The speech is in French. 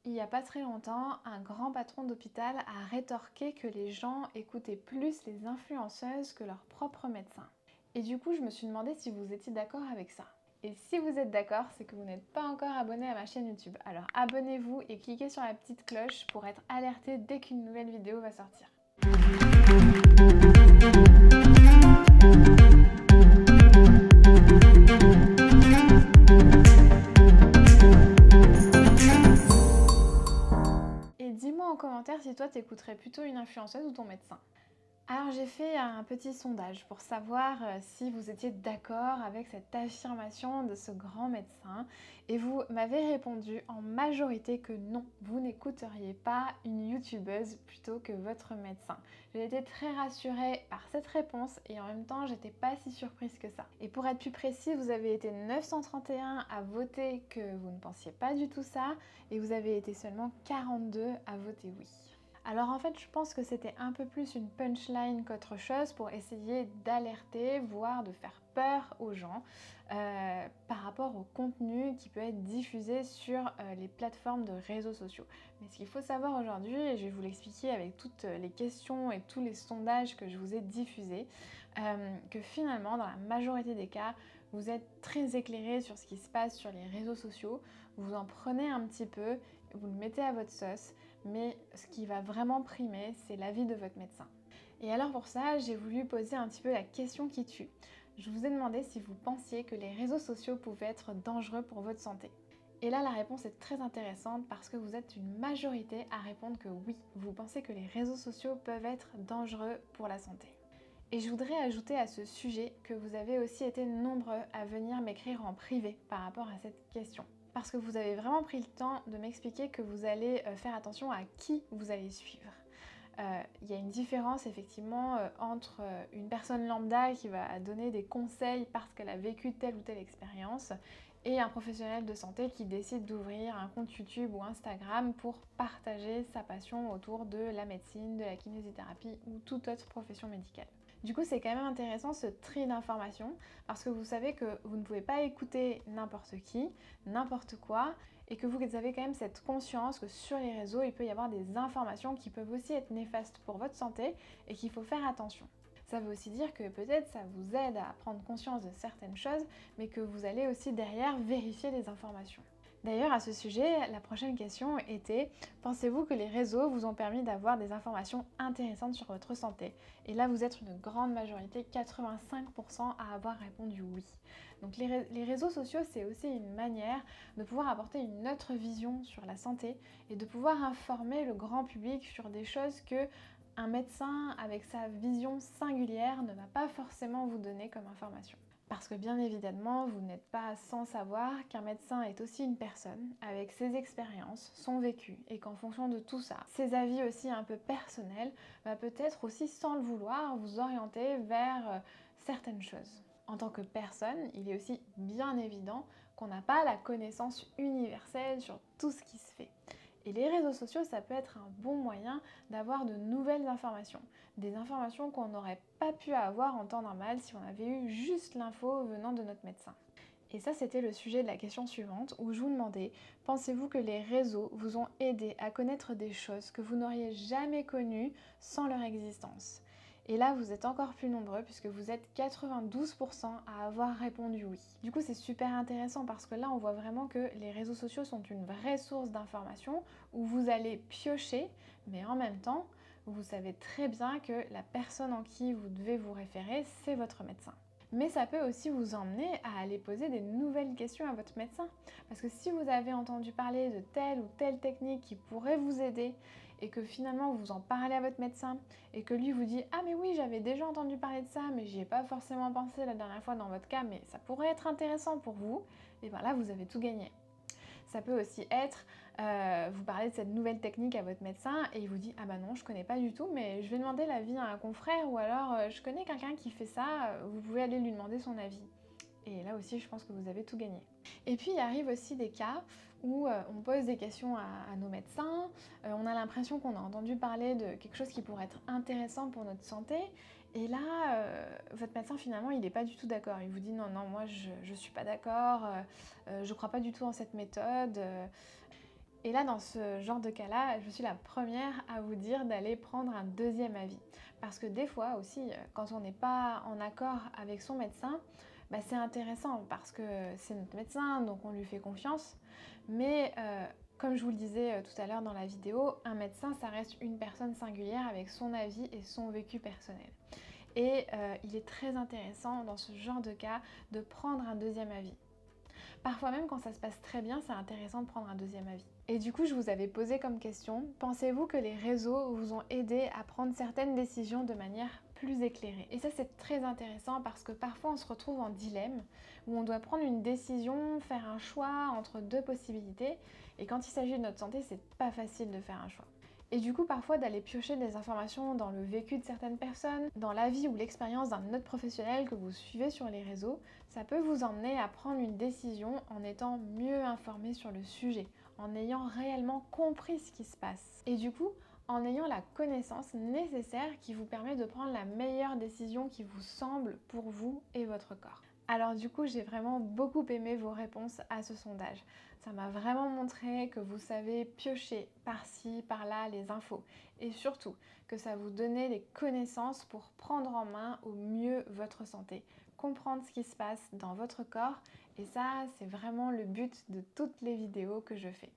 Il n'y a pas très longtemps, un grand patron d'hôpital a rétorqué que les gens écoutaient plus les influenceuses que leurs propres médecins. Et du coup, je me suis demandé si vous étiez d'accord avec ça. Et si vous êtes d'accord, c'est que vous n'êtes pas encore abonné à ma chaîne YouTube. Alors abonnez-vous et cliquez sur la petite cloche pour être alerté dès qu'une nouvelle vidéo va sortir. Et dis-moi en commentaire si toi t'écouterais plutôt une influenceuse ou ton médecin. Alors j'ai fait un petit sondage pour savoir si vous étiez d'accord avec cette affirmation de ce grand médecin et vous m'avez répondu en majorité que non, vous n'écouteriez pas une youtubeuse plutôt que votre médecin. J'ai été très rassurée par cette réponse et en même temps j'étais pas si surprise que ça. Et pour être plus précis, vous avez été 931 à voter que vous ne pensiez pas du tout ça et vous avez été seulement 42 à voter oui. Alors en fait, je pense que c'était un peu plus une punchline qu'autre chose pour essayer d'alerter, voire de faire peur aux gens par rapport au contenu qui peut être diffusé sur les plateformes de réseaux sociaux. Mais ce qu'il faut savoir aujourd'hui, et je vais vous l'expliquer avec toutes les questions et tous les sondages que je vous ai diffusés, que finalement, dans la majorité des cas, vous êtes très éclairé sur ce qui se passe sur les réseaux sociaux, vous en prenez un petit peu, vous le mettez à votre sauce, mais ce qui va vraiment primer, c'est l'avis de votre médecin. Et alors pour ça, j'ai voulu poser un petit peu la question qui tue. Je vous ai demandé si vous pensiez que les réseaux sociaux pouvaient être dangereux pour votre santé. Et là, la réponse est très intéressante parce que vous êtes une majorité à répondre que oui, vous pensez que les réseaux sociaux peuvent être dangereux pour la santé. Et je voudrais ajouter à ce sujet que vous avez aussi été nombreux à venir m'écrire en privé par rapport à cette question. Parce que vous avez vraiment pris le temps de m'expliquer que vous allez faire attention à qui vous allez suivre. Il y a une différence effectivement entre une personne lambda qui va donner des conseils parce qu'elle a vécu telle ou telle expérience et un professionnel de santé qui décide d'ouvrir un compte YouTube ou Instagram pour partager sa passion autour de la médecine, de la kinésithérapie ou toute autre profession médicale. Du coup, c'est quand même intéressant ce tri d'informations parce que vous savez que vous ne pouvez pas écouter n'importe qui, n'importe quoi et que vous avez quand même cette conscience que sur les réseaux, il peut y avoir des informations qui peuvent aussi être néfastes pour votre santé et qu'il faut faire attention. Ça veut aussi dire que peut-être ça vous aide à prendre conscience de certaines choses, mais que vous allez aussi derrière vérifier les informations. D'ailleurs, à ce sujet, la prochaine question était « Pensez-vous que les réseaux vous ont permis d'avoir des informations intéressantes sur votre santé ?» Et là, vous êtes une grande majorité, 85% à avoir répondu oui. Donc les réseaux sociaux, c'est aussi une manière de pouvoir apporter une autre vision sur la santé et de pouvoir informer le grand public sur des choses que un médecin avec sa vision singulière ne va pas forcément vous donner comme information. Parce que bien évidemment, vous n'êtes pas sans savoir qu'un médecin est aussi une personne avec ses expériences, son vécu, et qu'en fonction de tout ça, ses avis aussi un peu personnels, va peut-être aussi sans le vouloir vous orienter vers certaines choses. En tant que personne, il est aussi bien évident qu'on n'a pas la connaissance universelle sur tout ce qui se fait. Et les réseaux sociaux, ça peut être un bon moyen d'avoir de nouvelles informations. Des informations qu'on n'aurait pas pu avoir en temps normal si on avait eu juste l'info venant de notre médecin. Et ça, c'était le sujet de la question suivante où je vous demandais, pensez-vous que les réseaux vous ont aidé à connaître des choses que vous n'auriez jamais connues sans leur existence ? Et là, vous êtes encore plus nombreux puisque vous êtes 92% à avoir répondu oui. Du coup, c'est super intéressant parce que là, on voit vraiment que les réseaux sociaux sont une vraie source d'information où vous allez piocher, mais en même temps, vous savez très bien que la personne en qui vous devez vous référer, c'est votre médecin. Mais ça peut aussi vous emmener à aller poser des nouvelles questions à votre médecin. Parce que si vous avez entendu parler de telle ou telle technique qui pourrait vous aider et que finalement vous en parlez à votre médecin et que lui vous dit « Ah mais oui, j'avais déjà entendu parler de ça, mais j'y ai pas forcément pensé la dernière fois dans votre cas, mais ça pourrait être intéressant pour vous », et bien là vous avez tout gagné. Ça peut aussi être, vous parlez de cette nouvelle technique à votre médecin et il vous dit « Ah bah non, je connais pas du tout, mais je vais demander l'avis à un confrère ou alors je connais quelqu'un qui fait ça, vous pouvez aller lui demander son avis ». Et là aussi, je pense que vous avez tout gagné. Et puis, il arrive aussi des cas où on pose des questions à nos médecins, on a l'impression qu'on a entendu parler de quelque chose qui pourrait être intéressant pour notre santé, et là, votre médecin, finalement, il n'est pas du tout d'accord. Il vous dit « Non, non, moi, je ne suis pas d'accord, je ne crois pas du tout en cette méthode ». Et là, dans ce genre de cas-là, je suis la première à vous dire d'aller prendre un deuxième avis. Parce que des fois aussi, quand on n'est pas en accord avec son médecin, bah, c'est intéressant parce que c'est notre médecin, donc on lui fait confiance. Mais comme je vous le disais tout à l'heure dans la vidéo, un médecin, ça reste une personne singulière avec son avis et son vécu personnel. Et il est très intéressant dans ce genre de cas de prendre un deuxième avis. Parfois même quand ça se passe très bien, c'est intéressant de prendre un deuxième avis. Et du coup, je vous avais posé comme question, pensez-vous que les réseaux vous ont aidé à prendre certaines décisions de manière plus éclairée? Et ça, c'est très intéressant parce que parfois on se retrouve en dilemme où on doit prendre une décision, faire un choix entre deux possibilités. Et quand il s'agit de notre santé, c'est pas facile de faire un choix. Et du coup, parfois, d'aller piocher des informations dans le vécu de certaines personnes, dans la vie ou l'expérience d'un autre professionnel que vous suivez sur les réseaux, ça peut vous emmener à prendre une décision en étant mieux informé sur le sujet, en ayant réellement compris ce qui se passe. Et du coup, en ayant la connaissance nécessaire qui vous permet de prendre la meilleure décision qui vous semble pour vous et votre corps. Alors du coup, j'ai vraiment beaucoup aimé vos réponses à ce sondage. Ça m'a vraiment montré que vous savez piocher par-ci, par-là les infos. Et surtout, que ça vous donnait des connaissances pour prendre en main au mieux votre santé. Comprendre ce qui se passe dans votre corps. Et ça, c'est vraiment le but de toutes les vidéos que je fais.